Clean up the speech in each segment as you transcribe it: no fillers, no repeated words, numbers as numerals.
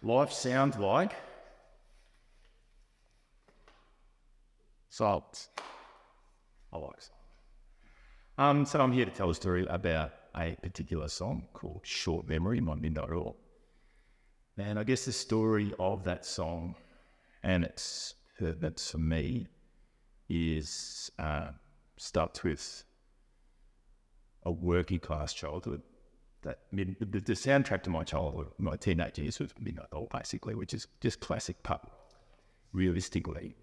Life sounds like silence. I like silence. So I'm here to tell a story about a particular song called Short Memory by Midnight Oil. And I guess the story of that song and its purpose for me is starts with a working class childhood. The soundtrack to my childhood, my teenage years, was Midnight Oil, basically, which is just classic pub, realistically.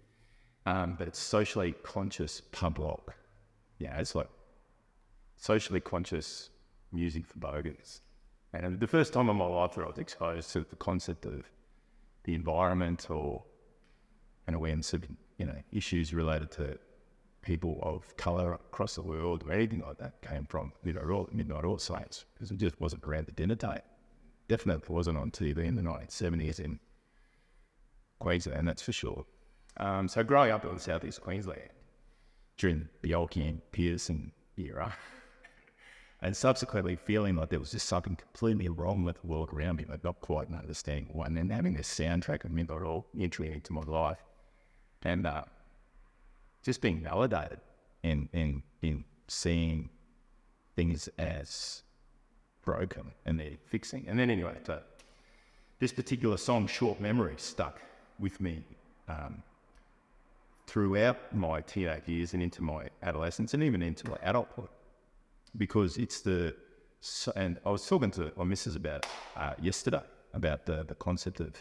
But it's socially conscious pub rock. Yeah, it's like socially conscious music for bogans. And the first time in my life that I was exposed to the concept of the environment or an awareness of issues related to people of colour across the world or anything like that came from Midnight Oil Saints, because it just wasn't around the dinner table. Definitely wasn't on TV in the 1970s in Queensland, that's for sure. So growing up in southeast Queensland during the old Cam Pearson era, and subsequently feeling like there was just something completely wrong with the world around me, like not quite understanding why, and then having this soundtrack of Midnight Oil entering into my life, and just being validated in seeing things as broken and they're fixing. And then anyway, this particular song, Short Memory, stuck with me throughout my teenage years and into my adolescence and even into my adulthood, because and I was talking to my missus about it yesterday, about the concept of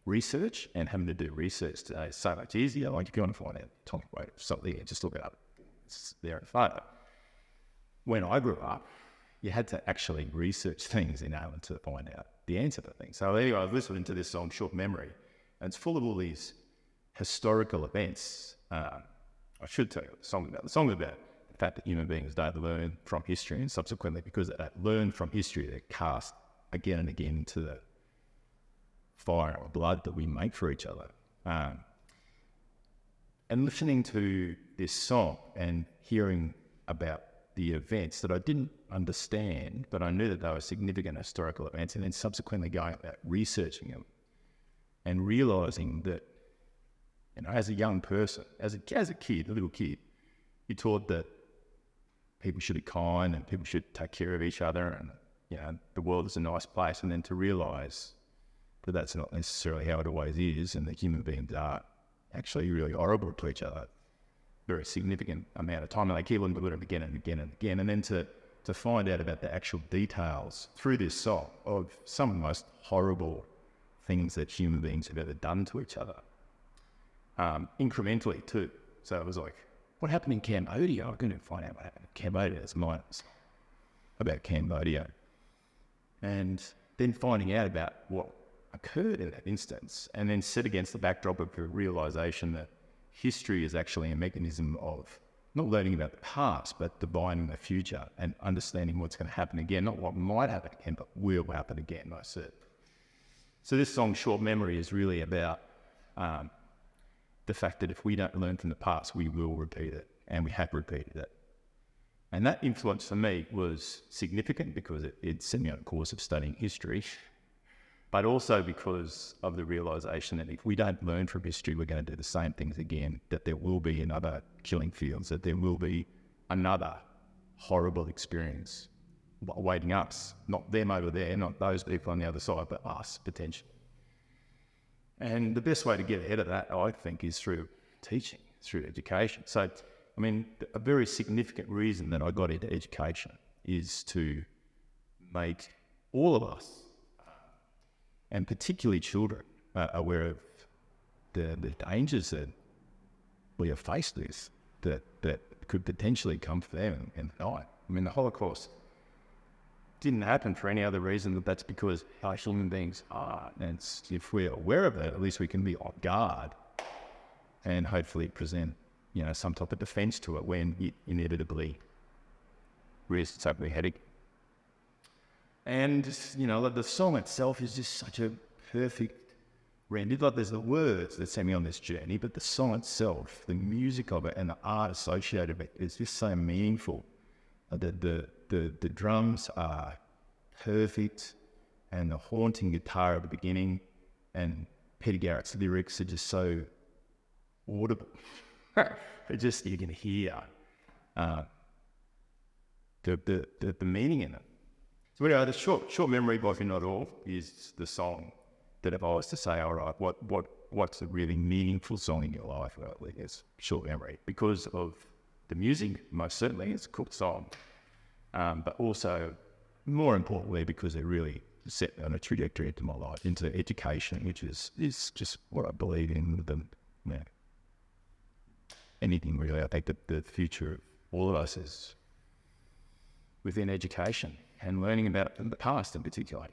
research and having to do research today is so much easier. Like if you want to find out the atomic weight of something, just look it up. It's there in front of it. When I grew up, you had to actually research things in order to find out the answer to things. So anyway, I was listening to this song, Short Memory, and it's full of all these historical events. I should tell you what the song about. The song is about the fact that human beings don't learn from history, and subsequently, because they don't learn from history, they're cast again and again into the fire or blood that we make for each other. And listening to this song and hearing about the events that I didn't understand, but I knew that they were significant historical events, and then subsequently going about researching them and realising that, as a young person, as a kid, a little kid, you're taught that people should be kind and people should take care of each other, and the world is a nice place, and then to realise that that's not necessarily how it always is, and that human beings are actually really horrible to each other very significant amount of time, and they keep on doing it again and again and again. And then to find out about the actual details through this song of some of the most horrible things that human beings have ever done to each other, incrementally too. So it was like, what happened in Cambodia? I'm going to find out what happened in Cambodia. It's mine about Cambodia. And then finding out about what occurred in that instance, and then set against the backdrop of the realisation that history is actually a mechanism of not learning about the past, but divining the future and understanding what's going to happen again, not what might happen again, but will happen again, I said. So this song, Short Memory, is really about the fact that if we don't learn from the past, we will repeat it, and we have repeated it. And that influence for me was significant because it set me on a course of studying history, but also because of the realisation that if we don't learn from history, we're going to do the same things again, that there will be another killing fields, that there will be another horrible experience awaiting us, not them over there, not those people on the other side, but us, potentially. And the best way to get ahead of that, I think, is through teaching, through education. So, a very significant reason that I got into education is to make all of us, and particularly children, aware of the dangers that we are faced with that could potentially come for them in the night. The Holocaust didn't happen for any other reason than that's because how human beings are. And if we're aware of it, at least we can be on guard and hopefully present, some type of defence to it when it inevitably rears its ugly head again. And, the song itself is just such a perfect rendered. Like, there's the words that send me on this journey, but the song itself, the music of it and the art associated with it is just so meaningful. The drums are perfect, and the haunting guitar at the beginning, and Peter Garrett's lyrics are just so audible. It just, you can hear the meaning in it. So anyway, the short memory by If You're Not All is the song that if I was to say, all right, what's a really meaningful song in your life? Well, it's Short Memory, because of the music, most certainly, it's a cool song. But also, more importantly, because it really set me on a trajectory into my life, into education, which is just what I believe in with them. Yeah. Anything really. I think that the future of all of us is within education and learning about the past in particular.